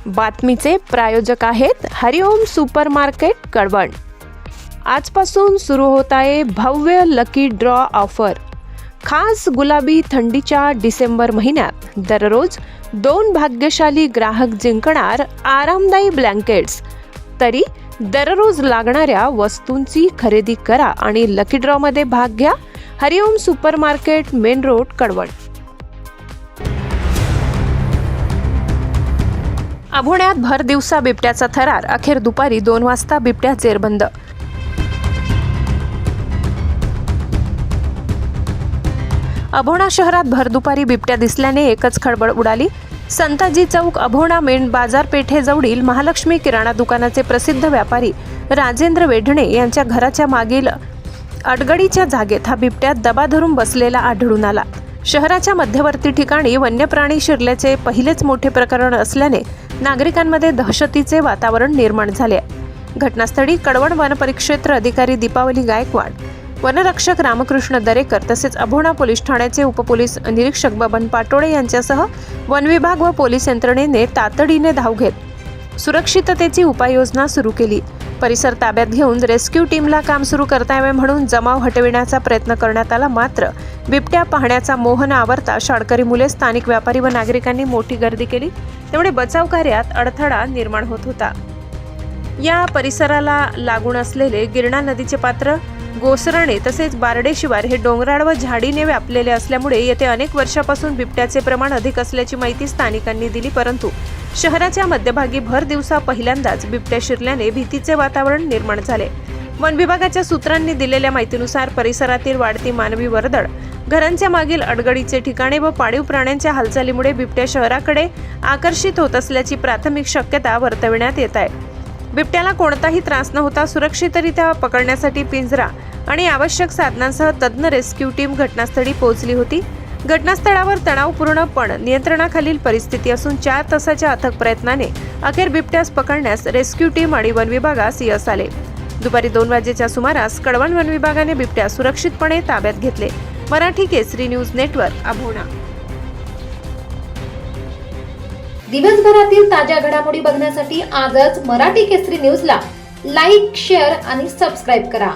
बातमीचे प्रायोजक आहेत हरिओम सुपरमार्केट कळवण। आजपासून सुरू होत आहे भव्य लकी ड्रॉ ऑफर। खास गुलाबी थंडीच्या डिसेंबर महिन्यात दररोज 2 भाग्यशाली ग्राहक जिंकणार आरामदायी ब्लँकेट्स। तरी दररोज लागणाऱ्या वस्तूंची खरेदी करा आणि लकी ड्रॉ मध्ये भाग घ्या। हरिओम सुपरमार्केट, मेन रोड, कळवण। अभोण्यात भर दिवसा बिबट्याचा थरार, अखेर दुपारी 2 वाजता बिबट्या जेरबंद। अभोणा शहरात भर दुपारी बिबट्या दिसल्याने एकच खळबळ उडाली। संताजी चौक अभोणा मेन बाजारपेठेजवळील महालक्ष्मी किराणा दुकानाचे प्रसिद्ध व्यापारी राजेंद्र वेढणे यांच्या घराच्या मागील अडगडीच्या जागेत हा बिबट्या दबा धरून बसलेला आढळून आला। शहराच्या मध्यवर्ती ठिकाणी वन्य प्राणी शिरल्याचे पहिलेच मोठे प्रकरण असल्याने नागरिकांमध्ये दहशतीचे वातावरण निर्माण झाले। घटनास्थळी कळवण वन परिक्षेत्र अधिकारी दीपावली गायकवाड, वनरक्षक रामकृष्ण दरेकर तसेच अभोणा पोलीस ठाण्याचे उपपोलीस निरीक्षक बबन पाटोळे यांच्यासह वन विभाग व पोलीस यंत्रणेने तातडीने धाव घेत सुरक्षिततेची उपाययोजना सुरू केली। परिसर ताब्यात घेऊन रेस्क्यू टीमला काम सुरू करता यावे म्हणून जमाव हटविण्याचा प्रयत्न करण्यात आला, मात्र बिबट्या पाहण्याचा मोह न आवरता शाळकरी मुले, स्थानिक व्यापारी व नागरिकांनी मोठी गर्दी केली, त्यामुळे बचाव कार्यात अडथळा निर्माण होत होता। या परिसराला लागून असलेले गिरणा नदीचे पात्र, गोसरणे तसेच बारडे शिवार हे डोंगराळ व झाडीने व्यापलेले असल्यामुळे येथे अनेक वर्षापासून बिबट्याचे प्रमाण अधिक असल्याची माहिती स्थानिकांनी दिली, परंतु शहराच्या मध्यभागी भर दिवसा पहिल्यांदाच बिबट्या शिरल्याने भीतीचे वातावरण निर्माण झाले। वन विभागाच्या सूत्रांनी दिलेल्या माहितीनुसार परिसरातील वाढती मानवी वर्दळ, घरांच्या मागील अडगडीचे ठिकाणे व पाळीव प्राण्यांच्या हालचालीमुळे बिबट्या शहराकडे आकर्षित होत असल्याची प्राथमिक शक्यता वर्तविण्यात येत आहे। बिबट्याला कोणताही त्रास न होता सुरक्षितरित्या पकडण्यासाठी पिंजरा आणि आवश्यक साधनांसह तज्ञ रेस्क्यू टीम घटनास्थळी पोहोचली होती। घटनास्थळावर तणावपूर्ण पण नियंत्रणाखालील परिस्थिती असून 4 तासाच्या अथक प्रयत्नाने अखेर बिबट्यास पकडण्यास रेस्क्यू टीम आणि वन विभागास यश आले। दुपारी 2 वाजेच्या सुमारास कळवण वन विभागाने बिबट्या सुरक्षितपणे ताब्यात घेतले। मराठी केसरी न्यूज नेटवर्क, अभोणा। दिवसभरातील ताज्या घडामोडी बघण्यासाठी आजच मराठी केसरी न्यूजला लाईक, शेअर आणि सबस्क्राईब करा।